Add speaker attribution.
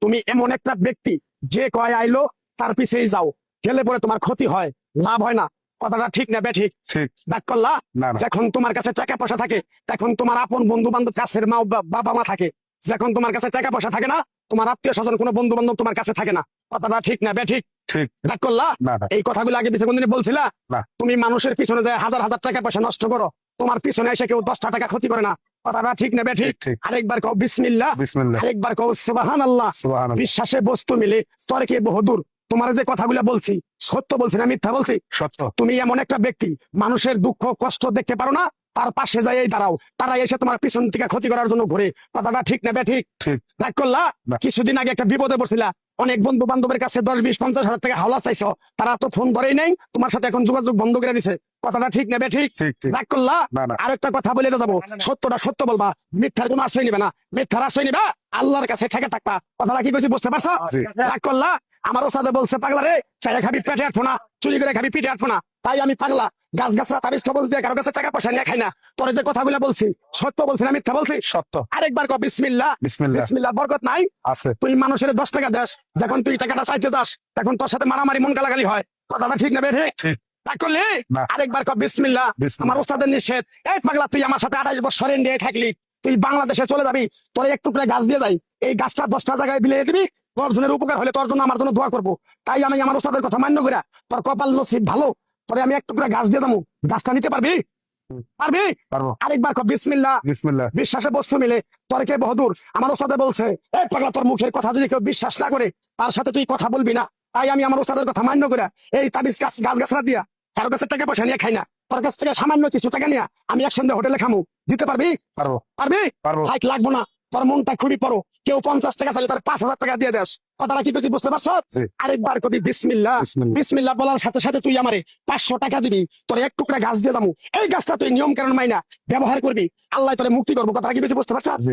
Speaker 1: তুমি এমন একটা ব্যক্তি যে কয় আইলো তার পিছেই যাও, গেলে পরে তোমার ক্ষতি হয়, লাভ হয় না। কথাটা ঠিক না বেঠিক?
Speaker 2: ঠিক।
Speaker 1: ডাক করলা।
Speaker 2: না, না।
Speaker 1: যখন তোমার কাছে টাকা পয়সা থাকে তখন তোমার আপন বন্ধু বান্ধব, কাছের মা বাবা মা থাকে। যখন তোমার কাছে টাকা পয়সা থাকে না, তোমার আত্মীয় স্বজন কোনো বন্ধু বান্ধব তোমার কাছে থাকে না। কথাটা ঠিক না বেঠিক?
Speaker 2: ঠিক।
Speaker 1: ডাক করলা।
Speaker 2: না, না।
Speaker 1: এই কথাগুলো আগে পিছনে কোনদিন বলছিলা?
Speaker 2: না।
Speaker 1: তুমি মানুষের পিছনে যায় হাজার হাজার টাকা পয়সা নষ্ট করো, তোমার পিছনে এসে কেউ 10টা টাকা ক্ষতি করে না। কথাটা ঠিক না বেঠিক?
Speaker 2: ঠিক, ঠিক।
Speaker 1: আরেকবার কও বিসমিল্লাহ।
Speaker 2: বিসমিল্লাহ।
Speaker 1: আরেকবার কও সুবহানাল্লাহ।
Speaker 2: সুবহানাল্লাহ।
Speaker 1: বিশ্বাসে বস্তু মিলে তর্কে বহুদূর। তোমার যে কথাগুলো বলছি সত্য বলছি না মিথ্যা বলছি?
Speaker 2: সত্য।
Speaker 1: তুমি এমন একটা ব্যক্তি, মানুষের দুঃখ কষ্ট দেখতে পারো না, তার পাশে যাই দাঁড়াও, তারা এসে তোমার পিছন থেকে ক্ষতি করার জন্য ঘুরে। কথাটা ঠিক না বেঠিক?
Speaker 2: ঠিক।
Speaker 1: রাগ করলা।
Speaker 2: না।
Speaker 1: কিছুদিন আগে একটা বিপদে পড়ছিলা, অনেক বন্ধু বান্ধবের কাছে 10, 20, 50 হাজার টাকা হাওলা চাইছো, তারা তো ফোন ধরেই নাই, তোমার সাথে এখন যোগাযোগ বন্ধ করে দিছে। কথাটা ঠিক না বেঠিক?
Speaker 2: ঠিক, ঠিক।
Speaker 1: রাগ করলা।
Speaker 2: না, না।
Speaker 1: আরেকটা কথা বলে যাবো, সত্যটা সত্য বলবা, মিথ্যার কোনো আশ্রয় নিবে না। মিথ্যার আশ্রয় নিবা, আল্লাহর কাছে ঠেকে থাকবা। কথাটা কি বলছি বুঝতে পারছো?
Speaker 2: জি।
Speaker 1: রাগ করলা। আমার ওস্তাদে বলছে পাগলা রে, চাইয়া খাবি পেটে আটবো না, চুরি করে খাবি পিঠে আটবো না। তাই আমি পাগলা, গাছ গাছরা তাবিজ কবজ দিয়ে কারো কাছে টাকা পয়সা নিয়ে খাই না। তোরে যে কথাগুলো বলছি সত্য বলছি না মিথ্যা বলছি?
Speaker 2: সত্য।
Speaker 1: আরেকবার কও বিসমিল্লাহ।
Speaker 2: বিসমিল্লাহ।
Speaker 1: বিসমিল্লাহ বরকত নাই?
Speaker 2: আছে।
Speaker 1: তুই মানুষের 10 টাকা দেস, যখন তুই টাকাটা চাইতে যাস তখন তোর সাথে মারামারি মন গালাগালি হয়। কথাটা ঠিক না বেঠিক?
Speaker 2: ঠিক।
Speaker 1: রাগ করলি।
Speaker 2: না।
Speaker 1: আরেকবার কও বিসমিল্লাহ।
Speaker 2: বিসমিল্লাহ।
Speaker 1: আমার ওস্তাদের নিষেধ। এই পাগলা, তুই আমার সাথে 28 বছর ইন্ডিয়ায় থাকলি, তুই বাংলাদেশে চলে যাবি, তোর এক টুকরা গাছ দিয়ে যাই, এই গাছটা 10টা জায়গায় বিলিয়ে দিবি, তোর জনের উপকার হলে তোর জন্য আমার জন্য দোয়া করবো। তাই আমি আমার ওস্তাদের কথা মান্য করিয়া, তোর কপাল নসিব ভালো, তোরে আমি এক টুকরা গাছ দিয়ে যাবো, গাছটা নিতে পারবি? পারবি?
Speaker 2: পারবো।
Speaker 1: আরেকবার কও বিসমিল্লাহ।
Speaker 2: বিসমিল্লাহ।
Speaker 1: বিশ্বাসে বস্তু মিলে তর্কে বহুদূর। আমার ওস্তাদে বলছে, এই পাগলা, তোর মুখের কথা যদি কেউ বিশ্বাস না করে তার সাথে তুই কথা বলবি না। তাই আমি আমার ওস্তাদের কথা মান্য করে এই তাবিজ গাছ গাছরা দিয়া কারো কাছে টাকা পয়সা নিয়ে খাই না, তোর কাছ থেকে সামান্য কিছু টাকা নিয়ে আমি একসঙ্গে হোটেলে খামু, দিতে পারবি?
Speaker 2: পারবো।
Speaker 1: পারবি?
Speaker 2: পারবো।
Speaker 1: হাইট লাগবো না, তোর মনটা খুবই বড়। কেউ 50 টাকা চাইলে তার 5,000 টাকা দিয়ে দেস। কথাটা কি বুঝতে পারছো?
Speaker 2: জি।
Speaker 1: আরেকবার কবি বিসমিল্লাহ।
Speaker 2: বিসমিল্লাহ।
Speaker 1: বিসমিল্লাহ বলার সাথে সাথে তুই আমারে 500 টাকা দিবি, তোর এক টুকরা গাছ দিয়ে যাবো, এই গাছটা তুই নিয়ম কানুন মাইনা ব্যবহার করবি, আল্লাহ তোরে মুক্তি করবো। কথাটা কি বুঝতে পারছো?
Speaker 2: জি।